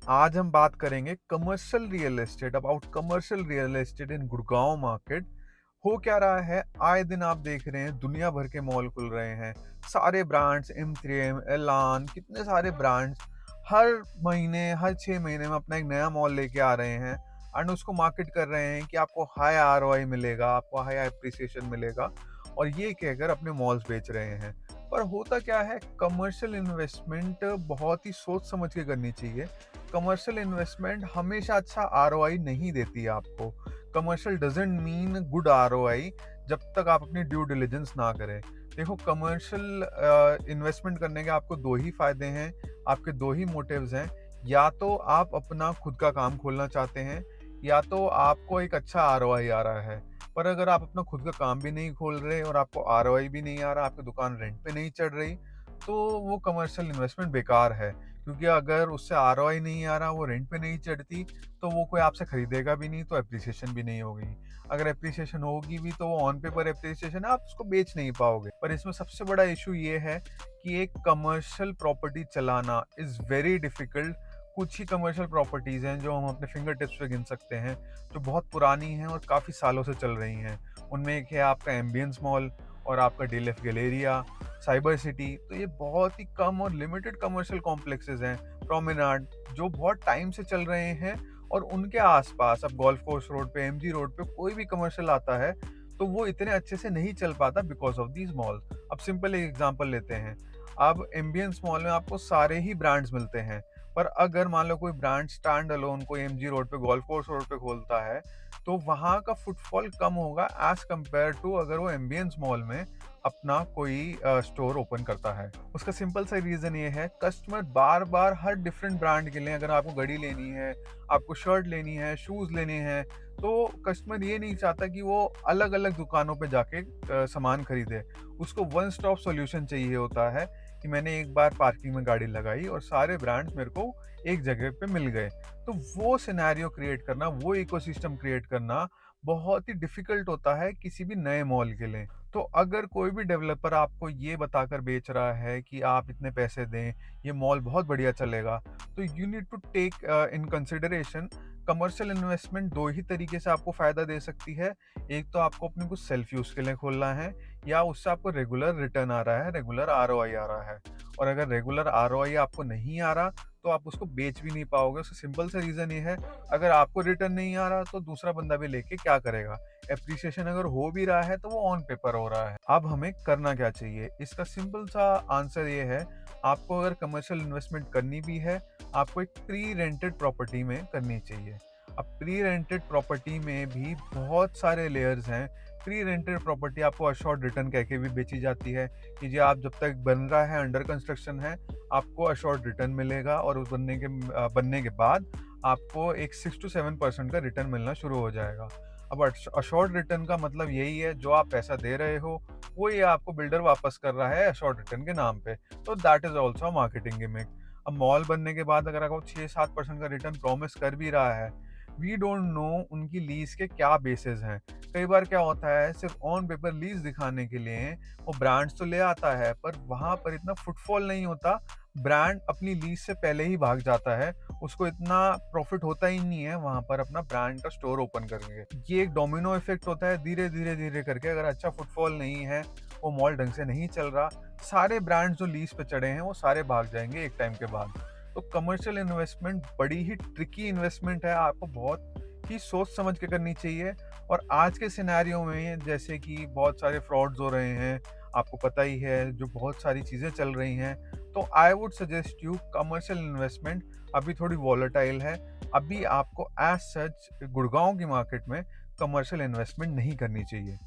आज हम बात करेंगे commercial real estate about commercial real estate in Gurgaon market. हो क्या रहा है, आए दिन आप देख रहे हैं दुनिया भर के मॉल खुल रहे हैं। सारे ब्रांड्स M3M एलान, कितने सारे ब्रांड्स हर महीने हर 6 महीने में अपना एक नया मॉल लेके आ रहे हैं एंड उसको मार्केट कर रहे हैं कि आपको हाई ROI मिलेगा, आपको हाई एप्रिसिएशन मिलेगा, और ये कहकर अपने मॉल्स बेच रहे हैं। पर होता क्या है, कमर्शियल इन्वेस्टमेंट बहुत ही सोच समझ के करनी चाहिए। कमर्शियल इन्वेस्टमेंट हमेशा अच्छा ROI नहीं देती है आपको। Commercial doesn't mean good ROI जब तक आप अपनी ड्यू डिलिजेंस ना करें। देखो, कमर्शियल इन्वेस्टमेंट करने के आपको दो ही फायदे हैं, आपके दो ही मोटिव्स हैं। या तो आप अपना खुद का काम खोलना चाहते हैं, या तो आपको एक अच्छा ROI आ रहा है। पर अगर आप अपना खुद का काम भी नहीं खोल रहे और आपको ROI भी नहीं आ रहा, आपकी दुकान रेंट पे नहीं चढ़ रही, तो वो कमर्शियल इन्वेस्टमेंट बेकार है। क्योंकि अगर उससे ROI नहीं आ रहा, वो रेंट पे नहीं चढ़ती, तो वो कोई आपसे खरीदेगा भी नहीं, तो एप्रिसिएशन भी नहीं होगी। अगर एप्रिसिएशन होगी भी तो वो ऑन पेपर एप्रिसिएशन है, आप उसको बेच नहीं पाओगे। पर इसमें सबसे बड़ा इशू ये है कि एक कमर्शियल प्रॉपर्टी चलाना इज़ वेरी डिफिकल्ट। कुछ ही कमर्शियल प्रॉपर्टीज़ हैं जो हम अपने फिंगर टिप्स पे गिन सकते हैं, जो बहुत पुरानी हैं और काफ़ी सालों से चल रही हैं। उनमें एक है आपका एम्बियंस मॉल और आपका DLF गैलेरिया, साइबर सिटी। तो ये बहुत ही कम और लिमिटेड कमर्शियल कॉम्प्लेक्सेस हैं। प्रोमेनाड, जो बहुत टाइम से चल रहे हैं, और उनके आसपास अब गोल्फ कोर्स रोड पे, MG रोड पे कोई भी कमर्शियल आता है तो वो इतने अच्छे से नहीं चल पाता बिकॉज ऑफ दीज मॉल्स। अब सिंपल एक एग्जांपल लेते हैं। अब एम्बियंस मॉल में आपको सारे ही ब्रांड्स मिलते हैं, पर अगर मान लो कोई ब्रांड स्टैंड अलोन कोई MG रोड पे, गोल्फ कोर्स रोड पे खोलता है, तो वहाँ का फुटफॉल कम होगा एज कंपेयर टू अगर वो एम्बियंस मॉल में अपना कोई स्टोर ओपन करता है। उसका सिंपल सा रीज़न ये है, कस्टमर बार बार हर डिफरेंट ब्रांड के लिए, अगर आपको घड़ी लेनी है, आपको शर्ट लेनी है, शूज़ लेने हैं, तो कस्टमर ये नहीं चाहता कि वो अलग अलग दुकानों पे जाके सामान खरीदे। उसको वन स्टॉप सॉल्यूशन चाहिए होता है कि मैंने एक बार पार्किंग में गाड़ी लगाई और सारे ब्रांड्स मेरे को एक जगह पे मिल गए। तो वो सिनेरियो क्रिएट करना, वो इकोसिस्टम क्रिएट करना बहुत ही डिफिकल्ट होता है किसी भी नए मॉल के लिए। तो अगर कोई भी डेवलपर आपको ये बताकर बेच रहा है कि आप इतने पैसे दें, ये मॉल बहुत बढ़िया चलेगा, तो you need to take in consideration commercial investment दो ही तरीके से आपको फ़ायदा दे सकती है। एक तो आपको अपने कुछ सेल्फ यूज़ के लिए खोलना है, या उससे आपको रेगुलर रिटर्न आ रहा है, रेगुलर ROI आ रहा है। और अगर रेगुलर ROI आपको नहीं आ रहा, तो आप उसको बेच भी नहीं पाओगे। उसका सिंपल सा रीज़न ये है, अगर आपको रिटर्न नहीं आ रहा तो दूसरा बंदा भी लेके क्या करेगा? एप्रिसिएशन अगर हो भी रहा है तो वो ऑन पेपर हो रहा है। अब हमें करना क्या चाहिए? इसका सिंपल सा आंसर ये है, आपको अगर कमर्शियल इन्वेस्टमेंट करनी भी है, आपको एक प्री रेंटेड प्रॉपर्टी में करनी चाहिए। अब प्री रेंटेड प्रॉपर्टी में भी बहुत सारे लेयर्स हैं। प्री रेंटेड प्रॉपर्टी आपको अशोर्ड रिटर्न कह के भी बेची जाती है कि जी आप जब तक बन रहा है, अंडर कंस्ट्रक्शन है, आपको अशोर्ड रिटर्न मिलेगा, और उस बनने के बाद आपको एक 6 to 7% का रिटर्न मिलना शुरू हो जाएगा। अब अशोर्ड रिटर्न का मतलब यही है, जो आप पैसा दे रहे हो वो ये आपको बिल्डर वापस कर रहा है अशोर्ड रिटर्न के नाम पे। तो that is also marketing gimmick. अब मॉल बनने के बाद अगर आपको 6-7% का रिटर्न प्रॉमिस कर भी रहा है, वी डोंट नो उनकी लीज के क्या बेसिस हैं। कई बार क्या होता है, सिर्फ ऑन पेपर लीज दिखाने के लिए वो ब्रांड्स तो ले आता है, पर वहां पर इतना फुटफॉल नहीं होता। ब्रांड अपनी लीज से पहले ही भाग जाता है, उसको इतना प्रॉफिट होता ही नहीं है वहां पर अपना ब्रांड का स्टोर ओपन करके। ये एक डोमिनो इफेक्ट होता है, धीरे धीरे धीरे करके अगर अच्छा फुटफॉल नहीं है, वो मॉल ढंग से नहीं चल रहा, सारे ब्रांड्स जो लीज पे चढ़े हैं वो सारे भाग जाएंगे एक टाइम के बाद। तो कमर्शियल इन्वेस्टमेंट बड़ी ही ट्रिकी इन्वेस्टमेंट है, आपको बहुत ही सोच समझ के करनी चाहिए। और आज के सिनेरियो में जैसे कि बहुत सारे फ्रॉड्स हो रहे हैं, आपको पता ही है, जो बहुत सारी चीज़ें चल रही हैं, तो I would suggest you commercial investment अभी थोड़ी वॉलेटाइल है। अभी आपको एज सच गुड़गांव की मार्केट में कमर्शियल इन्वेस्टमेंट नहीं करनी चाहिए।